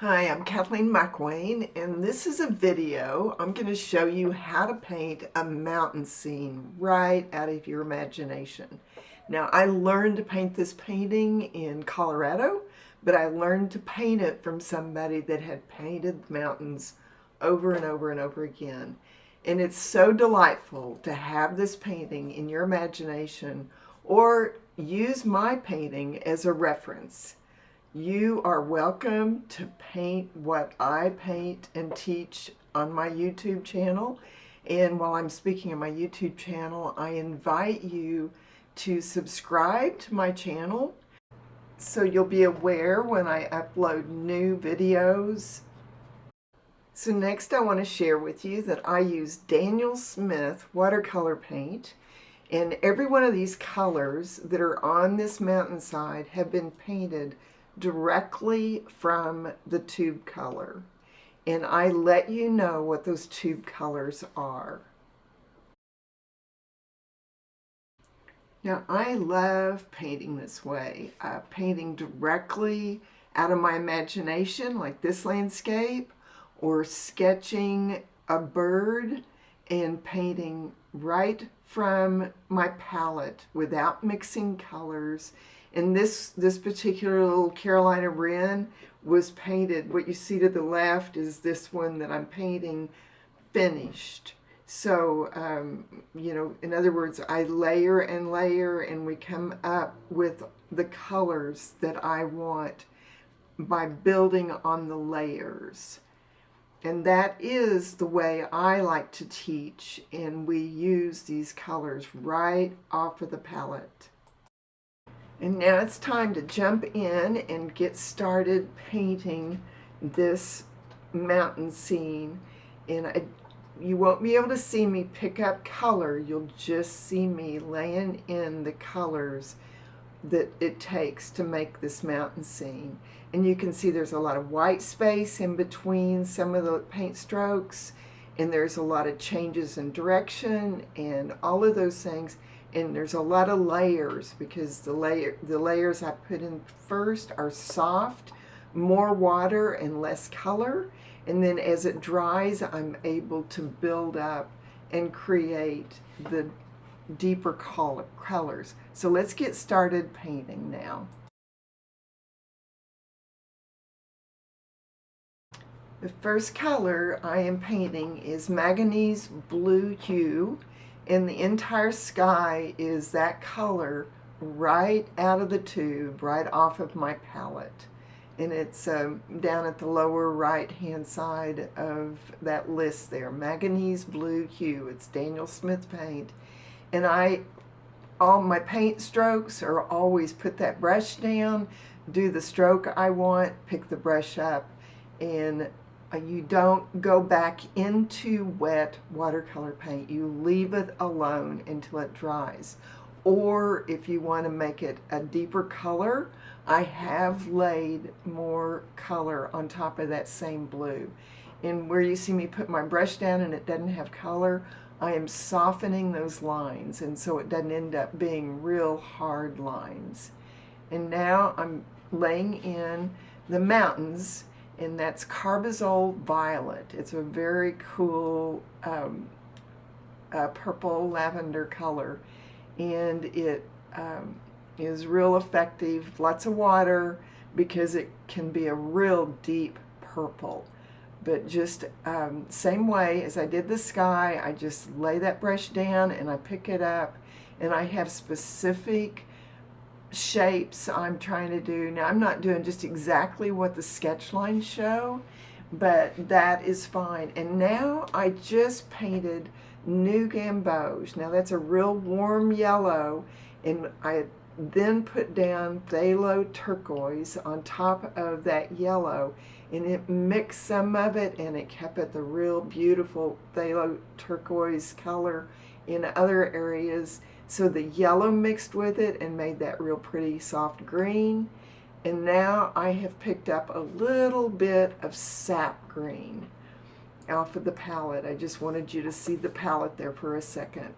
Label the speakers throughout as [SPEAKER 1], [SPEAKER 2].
[SPEAKER 1] Hi, I'm Kathleen McElwaine, and this is a video. I'm going to show you how to paint a mountain scene right out of your imagination. Now, I learned to paint this painting in Colorado, but I learned to paint it from somebody that had painted mountains over and over and over again. And it's so delightful to have this painting in your imagination or use my painting as a reference. You are welcome to paint what I paint and teach on my YouTube channel. And while I'm speaking on my YouTube channel, I invite you to subscribe to my channel so you'll be aware when I upload new videos. So next I want to share with you that I use Daniel Smith watercolor paint, and every one of these colors that are on this mountainside have been painted directly from the tube color, and I let you know what those tube colors are. Now, I love painting this way, painting directly out of my imagination like this landscape, or sketching a bird and painting right from my palette without mixing colors. And this particular little Carolina wren was painted. What you see to the left is this one that I'm painting finished. So, in other words, I layer and layer, and we come up with the colors that I want by building on the layers. And that is the way I like to teach, and we use these colors right off of the palette. And now it's time to jump in and get started painting this mountain scene. And you won't be able to see me pick up color, you'll just see me laying in the colors that it takes to make this mountain scene. And you can see there's a lot of white space in between some of the paint strokes, and there's a lot of changes in direction and all of those things. And there's a lot of layers because the layers I put in first are soft, more water and less color. And then as it dries, I'm able to build up and create the deeper colors. So let's get started painting now. The first color I am painting is manganese blue hue, and the entire sky is that color right out of the tube, right off of my palette. And it's down at the lower right hand side of that list there, manganese blue hue. It's Daniel Smith paint. And all my paint strokes are always put that brush down, do the stroke I want, pick the brush up, and you don't go back into wet watercolor paint. You leave it alone until it dries. Or if you want to make it a deeper color, I have laid more color on top of that same blue. And where you see me put my brush down and it doesn't have color, I am softening those lines, and so it doesn't end up being real hard lines. And now I'm laying in the mountains, and that's carbazole violet. It's a very cool purple lavender color, and it is real effective. Lots of water because it can be a real deep purple. But just same way as I did the sky, I just lay that brush down and I pick it up, and I have specific shapes I'm trying to do. Now, I'm not doing just exactly what the sketch lines show, but that is fine. And now I just painted New Gamboge. Now that's a real warm yellow, and I then put down phthalo turquoise on top of that yellow, and it mixed some of it, and it kept it the real beautiful phthalo turquoise color in other areas. So the yellow mixed with it and made that real pretty soft green. And now I have picked up a little bit of sap green off of the palette. I just wanted you to see the palette there for a second.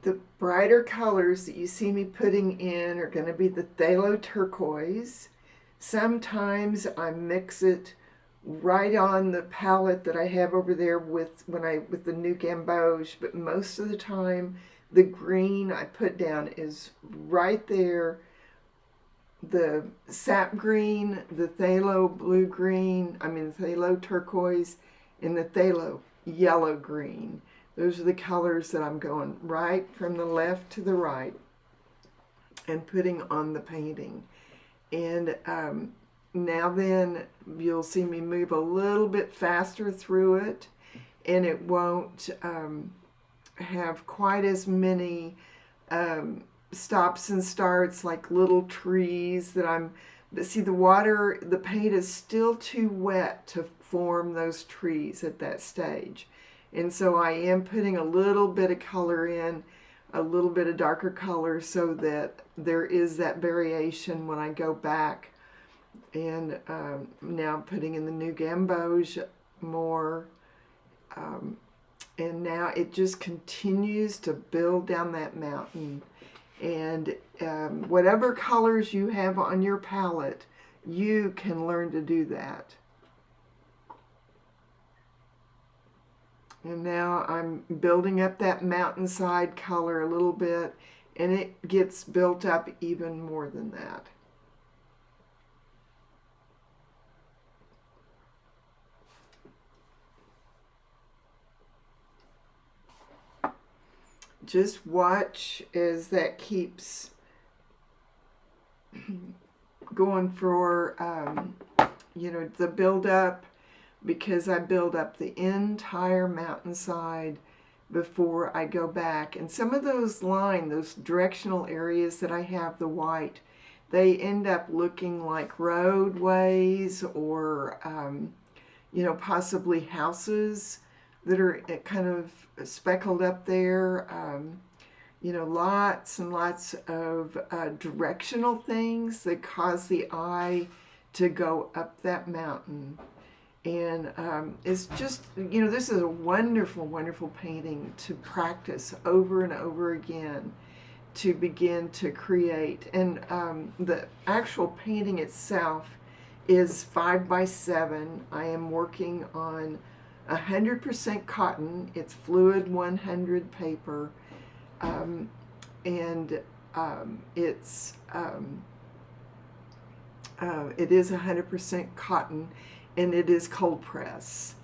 [SPEAKER 1] The brighter colors that you see me putting in are going to be the phthalo turquoise, Sometimes I mix it right on the palette that I have over there with the new gamboge, but most of the time the green I put down is right there. The sap green, the phthalo blue green, the phthalo turquoise, and the phthalo yellow green. Those are the colors that I'm going right from the left to the right and putting on the painting. And now then you'll see me move a little bit faster through it, and it won't have quite as many stops and starts like little trees but see, the paint is still too wet to form those trees at that stage. And so I am putting a little bit of color in, a little bit of darker color, so that there is that variation when I go back. And now putting in the new gamboge more. And now it just continues to build down that mountain. And whatever colors you have on your palette, you can learn to do that. And now I'm building up that mountainside color a little bit, and it gets built up even more than that. Just watch as that keeps going for, the build up, because I build up the entire mountainside before I go back. And some of those those directional areas that I have the white, they end up looking like roadways or, possibly houses that are kind of speckled up there. Lots and lots of directional things that cause the eye to go up that mountain. And it's just, this is a wonderful, wonderful painting to practice over and over again to begin to create. And the actual painting itself is 5x7. I am working on 100% cotton. It's fluid 100 paper, and it is 100% cotton, and it is cold press.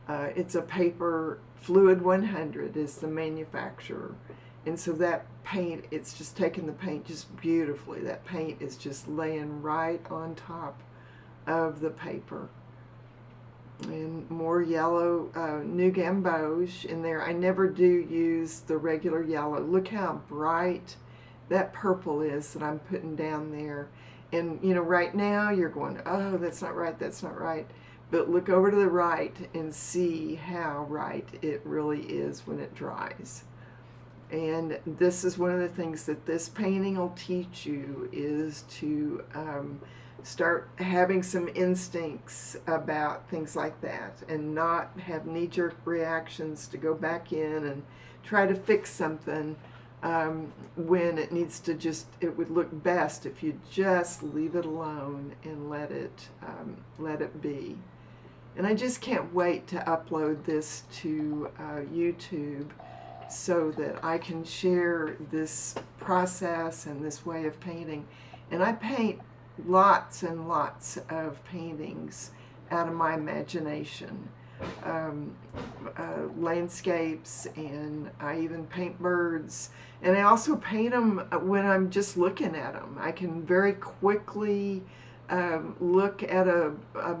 [SPEAKER 1] It's a paper, fluid 100 is the manufacturer, and so that paint, it's just taking the paint just beautifully. That paint is just laying right on top of the paper. And more yellow, new gamboge in there. I never do use the regular yellow. Look how bright that purple is that I'm putting down there. And right now you're going, oh, that's not right, that's not right. But look over to the right and see how right it really is when it dries. And this is one of the things that this painting will teach you, is to start having some instincts about things like that, and not have knee-jerk reactions to go back in and try to fix something when it needs to it would look best if you just leave it alone and let it be. And I just can't wait to upload this to YouTube so that I can share this process and this way of painting. And I paint lots and lots of paintings out of my imagination, landscapes, and I even paint birds, and I also paint them when I'm just looking at them. I can very quickly look at a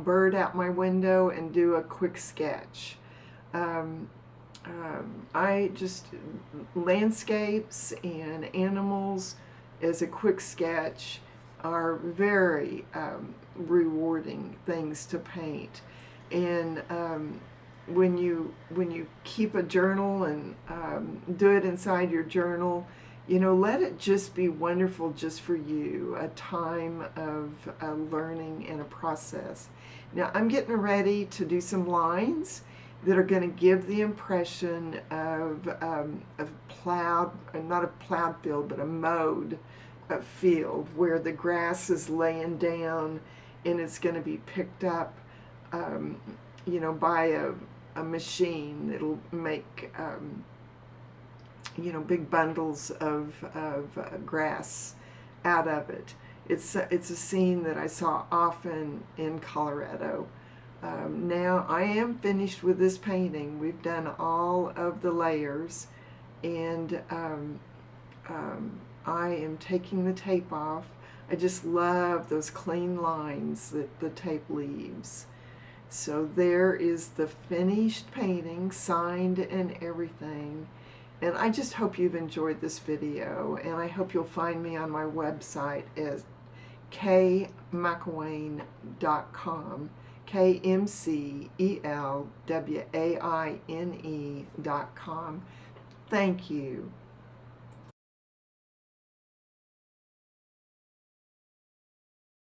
[SPEAKER 1] bird out my window and do a quick sketch. Landscapes and animals as a quick sketch are very rewarding things to paint. And when you keep a journal and do it inside your journal, let it just be wonderful just for you, a time of learning and a process. Now I'm getting ready to do some lines that are going to give the impression of plowed, not a plowed field, but a mowed field where the grass is laying down and it's going to be picked up, you know, by a machine that'll make, you know, big bundles of grass out of it. It's a scene that I saw often in Colorado. Now I am finished with this painting. We've done all of the layers, and I am taking the tape off. I just love those clean lines that the tape leaves. So there is the finished painting, signed and everything. And I just hope you've enjoyed this video, and I hope you'll find me on my website as kmcelwaine.com, KMCELWAINE.com. Thank you.